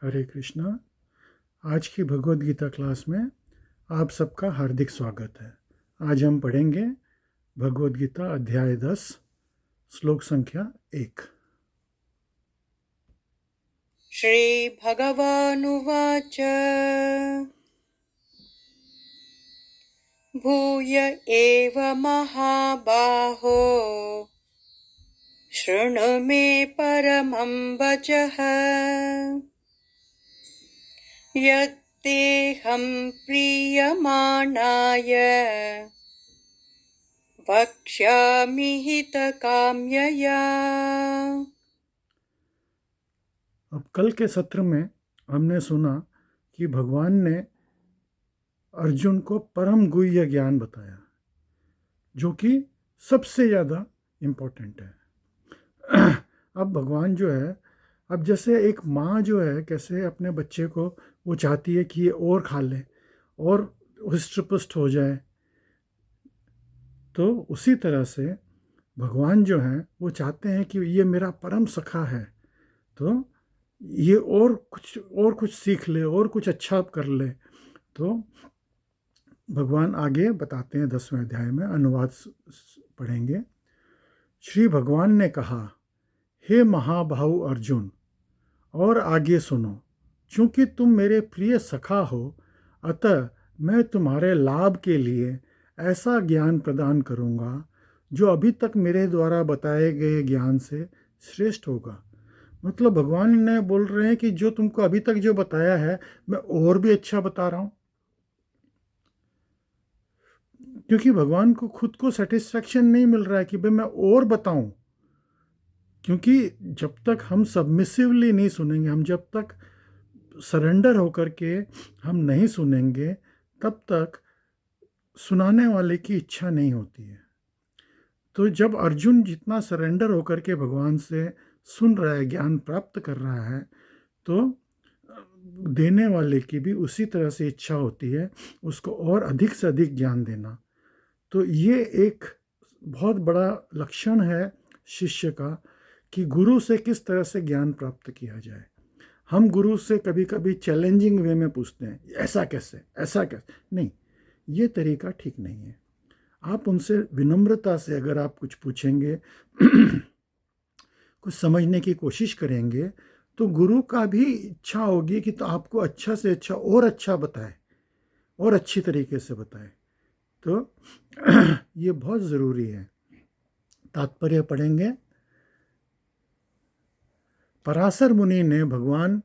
हरे कृष्णा। आज की भगवद गीता क्लास में आप सबका हार्दिक स्वागत है। आज हम पढ़ेंगे भगवद गीता अध्याय 10 श्लोक संख्या 1। श्रीभगवानुवाच भूय एव महाबाहो शृणु मे परमं वचः यत्तेऽहं प्रीयमाणाय वक्ष्यामि हितकाम्यया। अब कल के सत्र में हमने सुना कि भगवान ने अर्जुन को परम गुह्य ज्ञान बताया, जो कि सबसे ज़्यादा इम्पोर्टेंट है। अब भगवान जो है, अब जैसे एक माँ जो है कैसे अपने बच्चे को वो चाहती है कि ये और खा ले और हृष्ट-पुष्ट हो जाए, तो उसी तरह से भगवान जो हैं वो चाहते हैं कि ये मेरा परम सखा है, तो ये और कुछ सीख ले और कुछ अच्छा कर ले। तो भगवान आगे बताते हैं 10वें अध्याय में, अनुवाद पढ़ेंगे। श्री भगवान ने कहा, हे महाबाहु अर्जुन, और आगे सुनो। चूंकि तुम मेरे प्रिय सखा हो, अतः मैं तुम्हारे लाभ के लिए ऐसा ज्ञान प्रदान करूंगा जो अभी तक मेरे द्वारा बताए गए ज्ञान से श्रेष्ठ होगा। मतलब भगवान ने बोल रहे हैं कि जो तुमको अभी तक जो बताया है मैं और भी अच्छा बता रहा हूँ, क्योंकि भगवान को खुद को सेटिस्फैक्शन नहीं मिल रहा है कि भाई मैं और बताऊं। क्योंकि जब तक हम सबमिसिवली नहीं सुनेंगे, हम जब तक सरेंडर होकर के हम नहीं सुनेंगे, तब तक सुनाने वाले की इच्छा नहीं होती है। तो जब अर्जुन जितना सरेंडर होकर के भगवान से सुन रहा है, ज्ञान प्राप्त कर रहा है, तो देने वाले की भी उसी तरह से इच्छा होती है उसको और अधिक से अधिक ज्ञान देना। तो ये एक बहुत बड़ा लक्षण है शिष्य का कि गुरु से किस तरह से ज्ञान प्राप्त किया जाए। हम गुरु से कभी कभी चैलेंजिंग वे में पूछते हैं, ऐसा कैसे, ऐसा कैसे। नहीं, ये तरीका ठीक नहीं है। आप उनसे विनम्रता से अगर आप कुछ पूछेंगे कुछ समझने की कोशिश करेंगे, तो गुरु का भी इच्छा होगी कि तो आपको अच्छा से अच्छा और अच्छा बताए और अच्छी तरीके से बताए। तो ये बहुत ज़रूरी है। तात्पर्य पढ़ेंगे। पराशर मुनि ने भगवान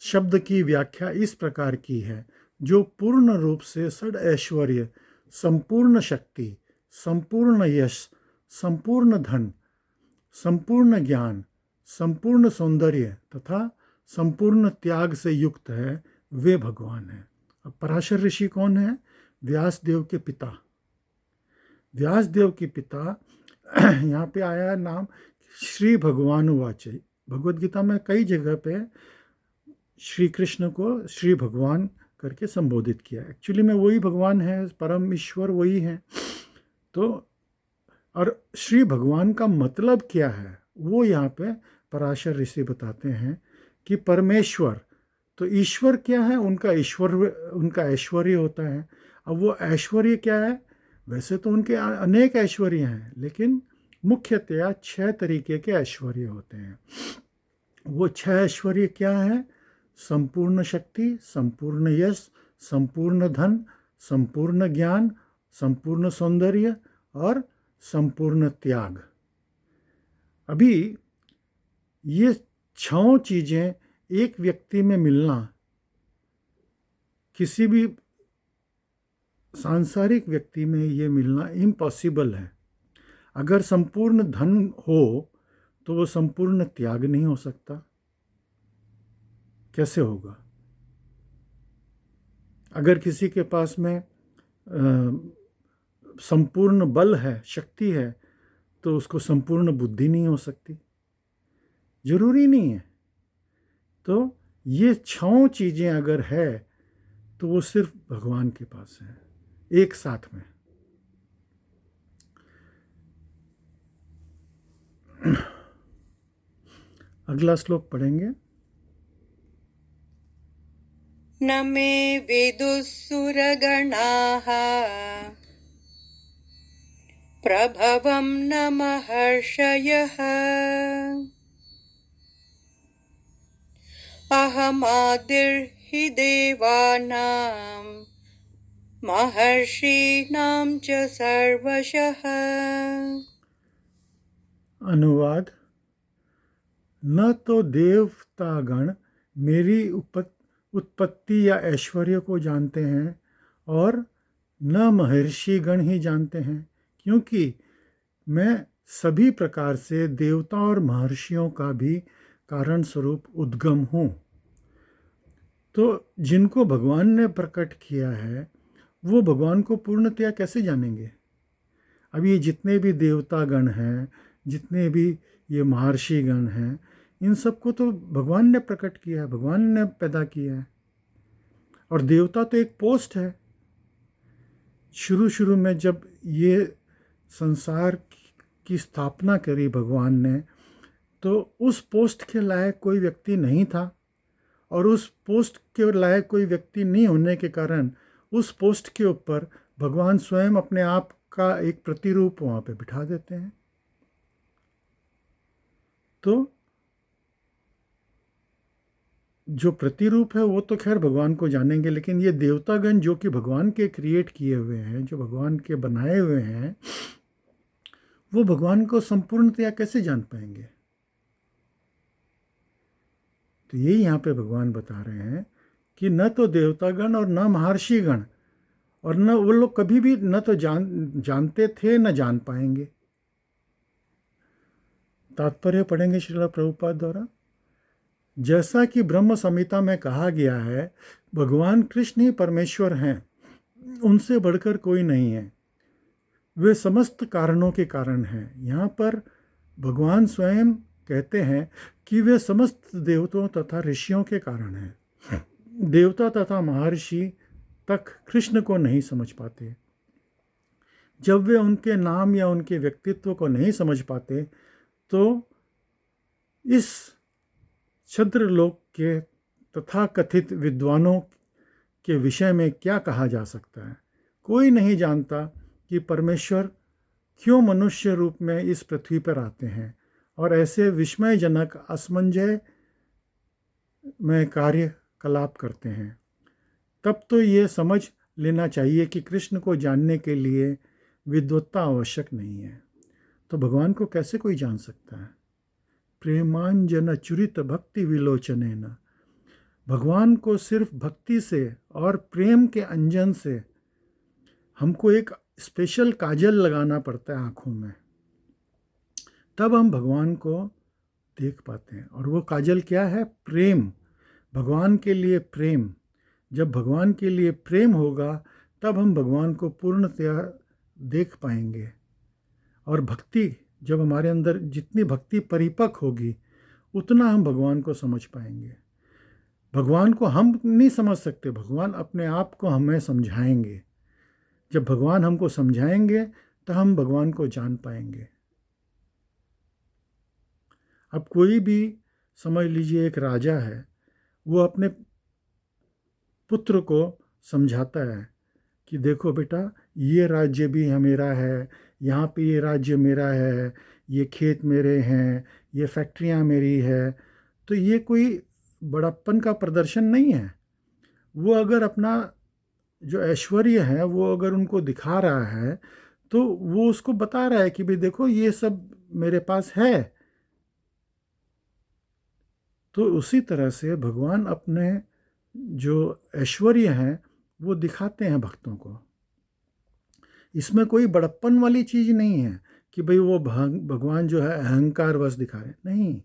शब्द की व्याख्या इस प्रकार की है, जो पूर्ण रूप से षड ऐश्वर्य, संपूर्ण शक्ति, संपूर्ण यश, संपूर्ण धन, संपूर्ण ज्ञान, संपूर्ण सौंदर्य तथा संपूर्ण त्याग से युक्त है, वे भगवान हैं। अब पराशर ऋषि कौन है? व्यासदेव के पिता। व्यासदेव के पिता यहाँ पे आया है नाम श्री भगवानुवाच। भगवद गीता में कई जगह पे श्री कृष्ण को श्री भगवान करके संबोधित किया। एक्चुअली में वही भगवान है, परम ईश्वर वही है। तो और श्री भगवान का मतलब क्या है वो यहाँ पे पराशर ऋषि बताते हैं कि परमेश्वर, तो ईश्वर क्या है? उनका ऐश्वर्य होता है। अब वो ऐश्वर्य क्या है? वैसे तो उनके अनेक ऐश्वर्य हैं, लेकिन मुख्यतया 6 तरीके के ऐश्वर्य होते हैं। वो 6 ऐश्वर्य क्या है? संपूर्ण शक्ति, संपूर्ण यश, संपूर्ण धन, संपूर्ण ज्ञान, संपूर्ण सौंदर्य और संपूर्ण त्याग। अभी ये 6 चीज़ें एक व्यक्ति में मिलना किसी भी सांसारिक व्यक्ति में ये मिलना इम्पॉसिबल है। अगर संपूर्ण धन हो तो वो संपूर्ण त्याग नहीं हो सकता। कैसे होगा? अगर किसी के पास में संपूर्ण बल है, शक्ति है, तो उसको संपूर्ण बुद्धि नहीं हो सकती। जरूरी नहीं है। तो ये 6 चीज़ें अगर है तो वो सिर्फ भगवान के पास है, एक साथ में। अगला श्लोक पढ़ेंगे। न मे विदुः सुरगणाः प्रभवं न महर्षयः अहमादिर्हि देवानां महर्षीणां च सर्वशः। अनुवाद। न तो देवतागण मेरी उत्पत्ति या ऐश्वर्य को जानते हैं और न महर्षिगण ही जानते हैं, क्योंकि मैं सभी प्रकार से देवता और महर्षियों का भी कारण स्वरूप उद्गम हूँ। तो जिनको भगवान ने प्रकट किया है वो भगवान को पूर्णतया कैसे जानेंगे? अब ये जितने भी देवतागण हैं, जितने भी ये महर्षि गण हैं, इन सबको तो भगवान ने प्रकट किया है, भगवान ने पैदा किया है। और देवता तो एक पोस्ट है। शुरू में जब ये संसार की स्थापना करी भगवान ने, तो उस पोस्ट के लायक कोई व्यक्ति नहीं था, और उस पोस्ट के लायक कोई व्यक्ति नहीं होने के कारण उस पोस्ट के ऊपर भगवान स्वयं अपने आप का एक प्रतिरूप वहाँ पे बिठा देते हैं। तो जो प्रतिरूप है वो तो खैर भगवान को जानेंगे, लेकिन ये देवतागण जो कि भगवान के क्रिएट किए हुए हैं, जो भगवान के बनाए हुए हैं, वो भगवान को संपूर्णतया कैसे जान पाएंगे? तो ये यहाँ पे भगवान बता रहे हैं कि न तो देवतागण और न महर्षिगण, और न वो लोग कभी भी न तो जानते थे न जान पाएंगे। तात्पर्य पढ़ेंगे श्रील प्रभुपाद द्वारा। जैसा कि ब्रह्म संहिता में कहा गया है, भगवान कृष्ण ही परमेश्वर हैं, उनसे बढ़कर कोई नहीं है, वे समस्त कारणों के कारण हैं। यहाँ पर भगवान स्वयं कहते हैं कि वे समस्त देवताओं तथा ऋषियों के कारण हैं। देवता तथा महर्षि तक कृष्ण को नहीं समझ पाते। जब वे उनके नाम या उनके व्यक्तित्व को नहीं समझ पाते, तो इस छद्रलोक के तथाकथित विद्वानों के विषय में क्या कहा जा सकता है? कोई नहीं जानता कि परमेश्वर क्यों मनुष्य रूप में इस पृथ्वी पर आते हैं और ऐसे विस्मयजनक असमंजस में कार्यकलाप करते हैं। तब तो ये समझ लेना चाहिए कि कृष्ण को जानने के लिए विद्वत्ता आवश्यक नहीं है। तो भगवान को कैसे कोई जान सकता है? प्रेमांजन चुरित भक्ति विलोचनेन। भगवान को सिर्फ भक्ति से और प्रेम के अंजन से हमको एक स्पेशल काजल लगाना पड़ता है आँखों में, तब हम भगवान को देख पाते हैं। और वो काजल क्या है? प्रेम। भगवान के लिए प्रेम। जब भगवान के लिए प्रेम होगा तब हम भगवान को पूर्णतया देख पाएंगे। और भक्ति, जब हमारे अंदर जितनी भक्ति परिपक्व होगी उतना हम भगवान को समझ पाएंगे। भगवान को हम नहीं समझ सकते, भगवान अपने आप को हमें समझाएंगे। जब भगवान हमको समझाएंगे तो हम भगवान को जान पाएंगे। अब कोई भी समझ लीजिए एक राजा है, वो अपने पुत्र को समझाता है कि देखो बेटा, ये राज्य भी मेरा है, यहाँ पे ये राज्य मेरा है, ये खेत मेरे हैं, ये फैक्ट्रियाँ मेरी है। तो ये कोई बड़प्पन का प्रदर्शन नहीं है। वो अगर अपना जो ऐश्वर्य है वो अगर उनको दिखा रहा है तो वो उसको बता रहा है कि भाई देखो ये सब मेरे पास है। तो उसी तरह से भगवान अपने जो ऐश्वर्य हैं वो दिखाते हैं भक्तों को। इसमें कोई बड़प्पन वाली चीज़ नहीं है कि भाई वो भगवान जो है अहंकार वश दिखा रहे, नहीं।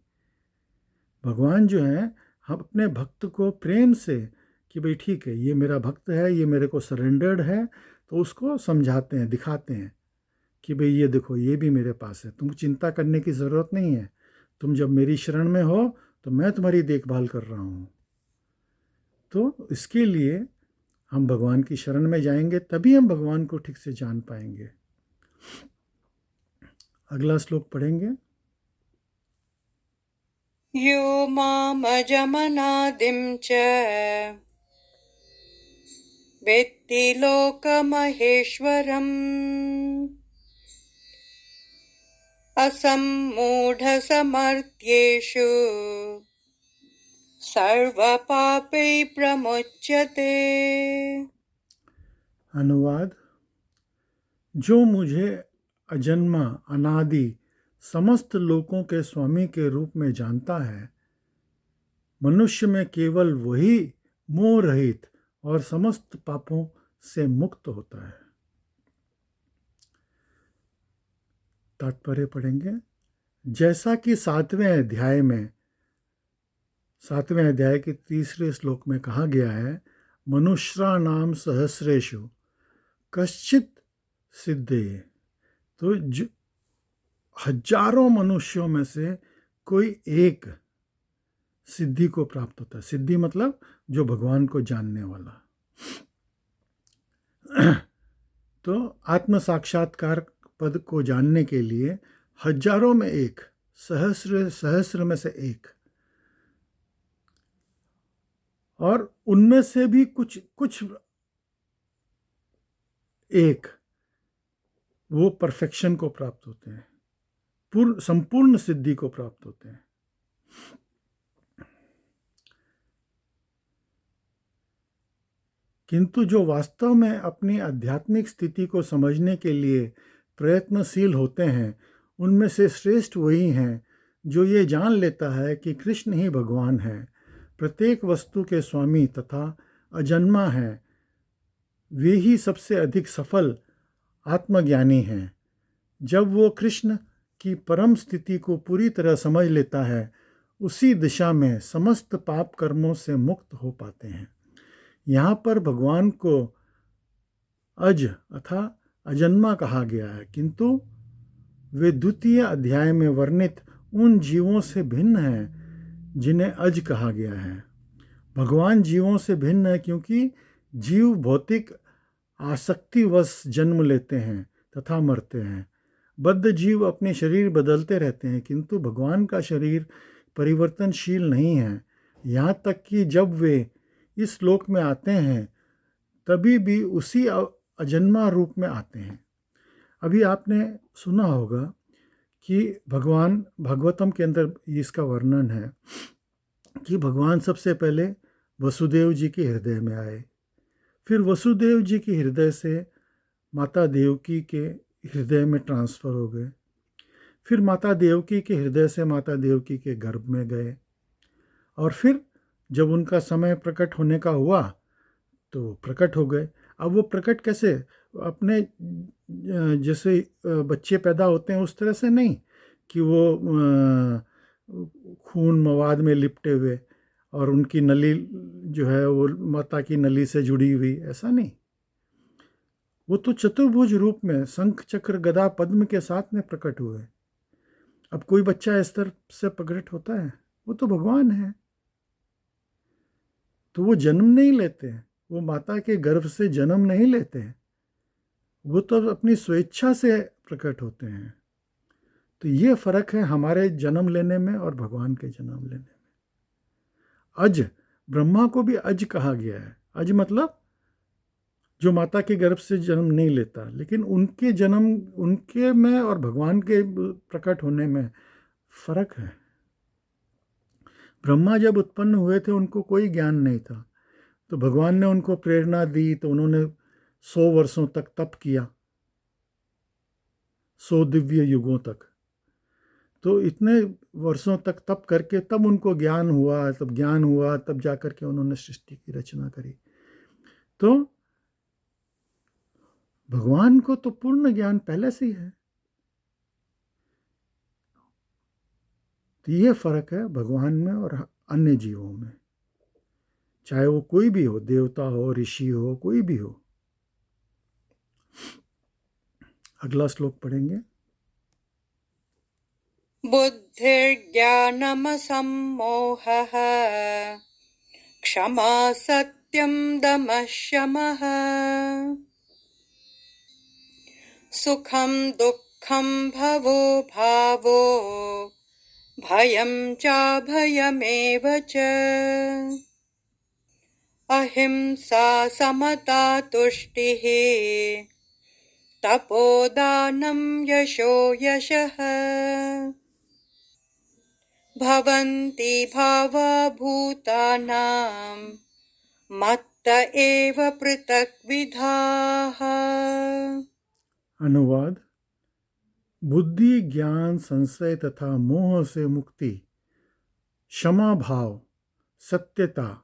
भगवान जो है हम अपने भक्त को प्रेम से कि भाई ठीक है, ये मेरा भक्त है, ये मेरे को सरेंडर्ड है, तो उसको समझाते हैं, दिखाते हैं कि भाई ये देखो ये भी मेरे पास है, तुमको चिंता करने की ज़रूरत नहीं है, तुम जब मेरी शरण में हो तो मैं तुम्हारी देखभाल कर रहा हूँ। तो इसके लिए हम भगवान की शरण में जाएंगे, तभी हम भगवान को ठीक से जान पाएंगे। अगला श्लोक पढ़ेंगे। यो मामजमनादिं च वेत्ति लोकमहेश्वरम् असम्मूढसमर्थ्येषु सर्वपापै प्रमुच्यते। अनुवाद। जो मुझे अजन्मा अनादि समस्त लोकों के स्वामी के रूप में जानता है, मनुष्य में केवल वही मोह रहित और समस्त पापों से मुक्त होता है। तात्पर्य पढ़ेंगे। जैसा कि सातवें अध्याय के 3 श्लोक में कहा गया है, मनुष्रा नाम सहस्रेषु कश्चित सिद्धे, तो हजारों मनुष्यों में से कोई एक सिद्धि को प्राप्त होता है। सिद्धि मतलब जो भगवान को जानने वाला। तो आत्म साक्षात्कार पद को जानने के लिए हजारों में एक, सहस्र में से एक, और उनमें से भी कुछ एक वो परफेक्शन को प्राप्त होते हैं, संपूर्ण सिद्धि को प्राप्त होते हैं। किंतु जो वास्तव में अपनी आध्यात्मिक स्थिति को समझने के लिए प्रयत्नशील होते हैं, उनमें से श्रेष्ठ वही हैं जो ये जान लेता है कि कृष्ण ही भगवान है, प्रत्येक वस्तु के स्वामी तथा अजन्मा है। वे ही सबसे अधिक सफल आत्मज्ञानी हैं। जब वो कृष्ण की परम स्थिति को पूरी तरह समझ लेता है, उसी दिशा में समस्त पाप कर्मों से मुक्त हो पाते हैं। यहाँ पर भगवान को अज अथा अजन्मा कहा गया है, किंतु वे द्वितीय अध्याय में वर्णित उन जीवों से भिन्न हैं जिन्हें अज कहा गया है। भगवान जीवों से भिन्न है क्योंकि जीव भौतिक आसक्तिवश जन्म लेते हैं तथा मरते हैं। बद्ध जीव अपने शरीर बदलते रहते हैं, किंतु भगवान का शरीर परिवर्तनशील नहीं है। यहाँ तक कि जब वे इस लोक में आते हैं, तभी भी उसी अजन्मा रूप में आते हैं। अभी आपने सुना होगा कि भगवान भागवतम के अंदर इसका वर्णन है कि भगवान सबसे पहले वसुदेव जी के हृदय में आए, फिर वसुदेव जी के हृदय से माता देवकी के हृदय में ट्रांसफ़र हो गए, फिर माता देवकी के हृदय से माता देवकी के गर्भ में गए, और फिर जब उनका समय प्रकट होने का हुआ तो प्रकट हो गए। अब वो प्रकट कैसे? अपने जैसे बच्चे पैदा होते हैं उस तरह से नहीं कि वो खून मवाद में लिपटे हुए और उनकी नली जो है वो माता की नली से जुड़ी हुई, ऐसा नहीं। वो तो चतुर्भुज रूप में शंख चक्र गदा पद्म के साथ में प्रकट हुए। अब कोई बच्चा इस तरह से प्रकट होता है? वो तो भगवान है। तो वो जन्म नहीं लेते हैं, वो माता के गर्भ से जन्म नहीं लेते हैं, वो तो अपनी स्वेच्छा से प्रकट होते हैं। तो ये फर्क है हमारे जन्म लेने में और भगवान के जन्म लेने में। अज, ब्रह्मा को भी अज कहा गया है। अज मतलब जो माता के गर्भ से जन्म नहीं लेता, लेकिन उनके जन्म, उनके में और भगवान के प्रकट होने में फर्क है। ब्रह्मा जब उत्पन्न हुए थे उनको कोई ज्ञान नहीं था, तो भगवान ने उनको प्रेरणा दी, तो उन्होंने 100 वर्षों तक तप किया, 100 दिव्य युगों तक। तो इतने वर्षों तक तप करके तब उनको ज्ञान हुआ, तब जा कर के उन्होंने सृष्टि की रचना करी। तो भगवान को तो पूर्ण ज्ञान पहले से ही है। तो ये फर्क है भगवान में और अन्य जीवों में, चाहे वो कोई भी हो, देवता हो, ऋषि हो, कोई भी हो। अगला श्लोक पढ़ेंगे। बुद्धिर्ज्ञानमसम्मोहः क्षमा सत्यं दमः शमः सुखं दुःखं भवो भावो भयं चाभयमेव च अहिंसा समता तुष्टिः तपोदानं यशो यशः भवन्ति भावा भूतानां मत्त एव पृथक्विधाः। अनुवाद: बुद्धि, ज्ञान, संशय तथा मोह से मुक्ति, क्षमा भाव, सत्यता,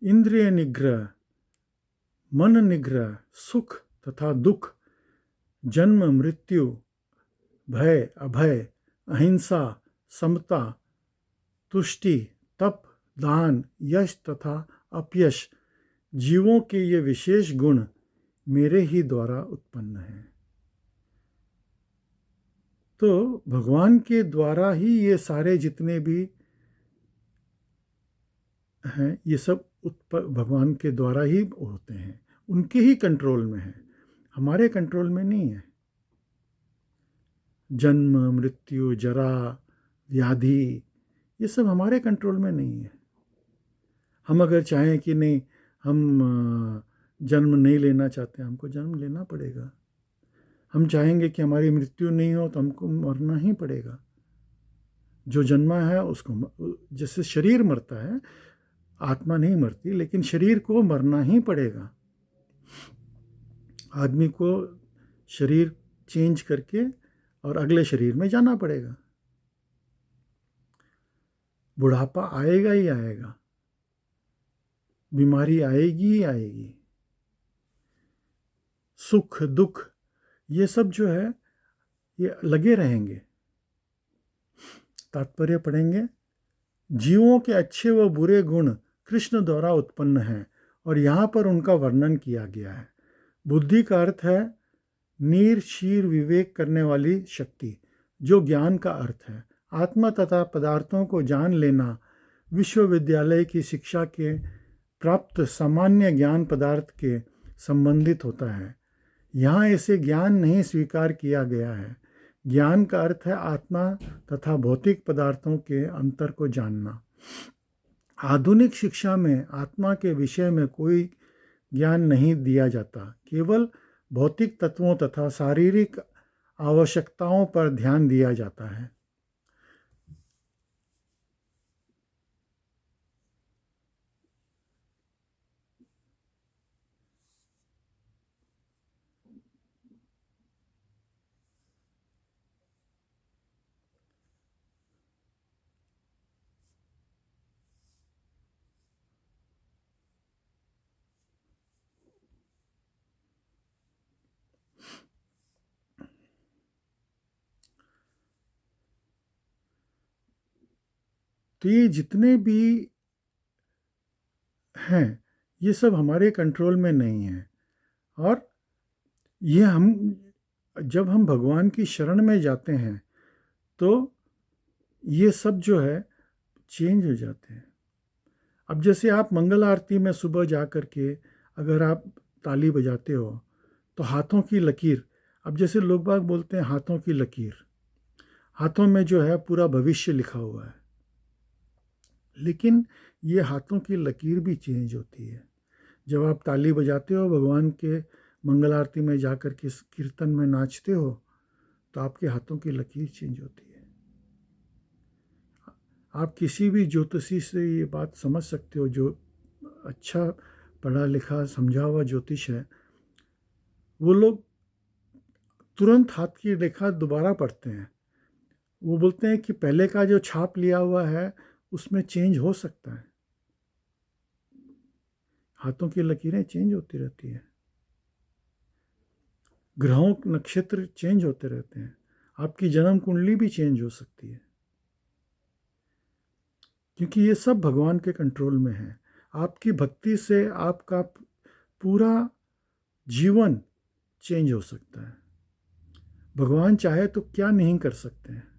इंद्रिय निग्रह, मन निग्रह, सुख तथा दुख, जन्म मृत्यु, भय अभय, अहिंसा, समता, तुष्टि, तप, दान, यश तथा अपयश, जीवों के ये विशेष गुण मेरे ही द्वारा उत्पन्न हैं। तो भगवान के द्वारा ही ये सारे जितने भी हैं, ये सब भगवान के द्वारा ही होते हैं, उनके ही कंट्रोल में है, हमारे कंट्रोल में नहीं है। जन्म मृत्यु जरा व्याधि ये सब हमारे कंट्रोल में नहीं है। हम अगर चाहें कि नहीं हम जन्म नहीं लेना चाहते, हमको जन्म लेना पड़ेगा। हम चाहेंगे कि हमारी मृत्यु नहीं हो तो हमको मरना ही पड़ेगा। जो जन्मा है उसको, जैसे शरीर मरता है, आत्मा नहीं मरती, लेकिन शरीर को मरना ही पड़ेगा। आदमी को शरीर चेंज करके और अगले शरीर में जाना पड़ेगा। बुढ़ापा आएगा ही आएगा, बीमारी आएगी ही आएगी, सुख दुख ये सब जो है ये लगे रहेंगे। तात्पर्य पढ़ेंगे। जीवों के अच्छे व बुरे गुण कृष्ण द्वारा उत्पन्न हैं और यहाँ पर उनका वर्णन किया गया है। बुद्धि का अर्थ है नीर शीर विवेक करने वाली शक्ति, जो ज्ञान का अर्थ है। आत्मा तथा पदार्थों को जान लेना विश्वविद्यालय की शिक्षा के प्राप्त सामान्य ज्ञान पदार्थ के संबंधित होता है। यहाँ इसे ज्ञान नहीं स्वीकार किया गया है। ज्ञान का अर्थ है आत्मा तथा भौतिक पदार्थों के अंतर को जानना। आधुनिक शिक्षा में आत्मा के विषय में कोई ज्ञान नहीं दिया जाता, केवल भौतिक तत्वों तथा शारीरिक आवश्यकताओं पर ध्यान दिया जाता है। तो ये जितने भी हैं ये सब हमारे कंट्रोल में नहीं है। और ये जब हम भगवान की शरण में जाते हैं तो ये सब जो है चेंज हो जाते हैं। अब जैसे आप मंगल आरती में सुबह जा कर के अगर आप ताली बजाते हो तो हाथों की लकीर, अब जैसे लोग बाग बोलते हैं हाथों की लकीर, हाथों में जो है पूरा भविष्य लिखा हुआ है, लेकिन ये हाथों की लकीर भी चेंज होती है। जब आप ताली बजाते हो, भगवान के मंगल आरती में जाकर के कीर्तन में नाचते हो, तो आपके हाथों की लकीर चेंज होती है। आप किसी भी ज्योतिषी से ये बात समझ सकते हो, जो अच्छा पढ़ा लिखा समझा हुआ ज्योतिष है, वो लोग तुरंत हाथ की रेखा दोबारा पढ़ते हैं। वो बोलते हैं कि पहले का जो छाप लिया हुआ है उसमें चेंज हो सकता है। हाथों की लकीरें चेंज होती रहती है, ग्रहों नक्षत्र चेंज होते रहते हैं, आपकी जन्म कुंडली भी चेंज हो सकती है, क्योंकि ये सब भगवान के कंट्रोल में है। आपकी भक्ति से आपका पूरा जीवन चेंज हो सकता है। भगवान चाहे तो क्या नहीं कर सकते हैं।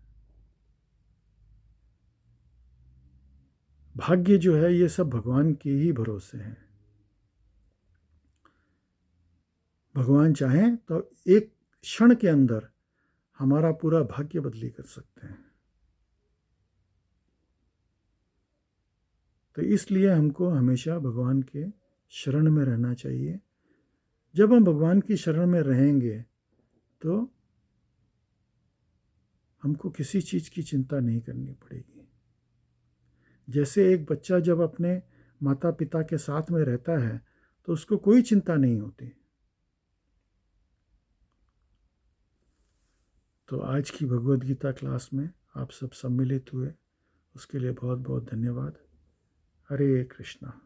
भाग्य जो है ये सब भगवान के ही भरोसे हैं। भगवान चाहें तो एक क्षण के अंदर हमारा पूरा भाग्य बदली कर सकते हैं। तो इसलिए हमको हमेशा भगवान के शरण में रहना चाहिए। जब हम भगवान की शरण में रहेंगे तो हमको किसी चीज़ की चिंता नहीं करनी पड़ेगी। जैसे एक बच्चा जब अपने माता पिता के साथ में रहता है तो उसको कोई चिंता नहीं होती। तो आज की भगवद गीता क्लास में आप सब सम्मिलित हुए, उसके लिए बहुत बहुत धन्यवाद। हरे कृष्णा।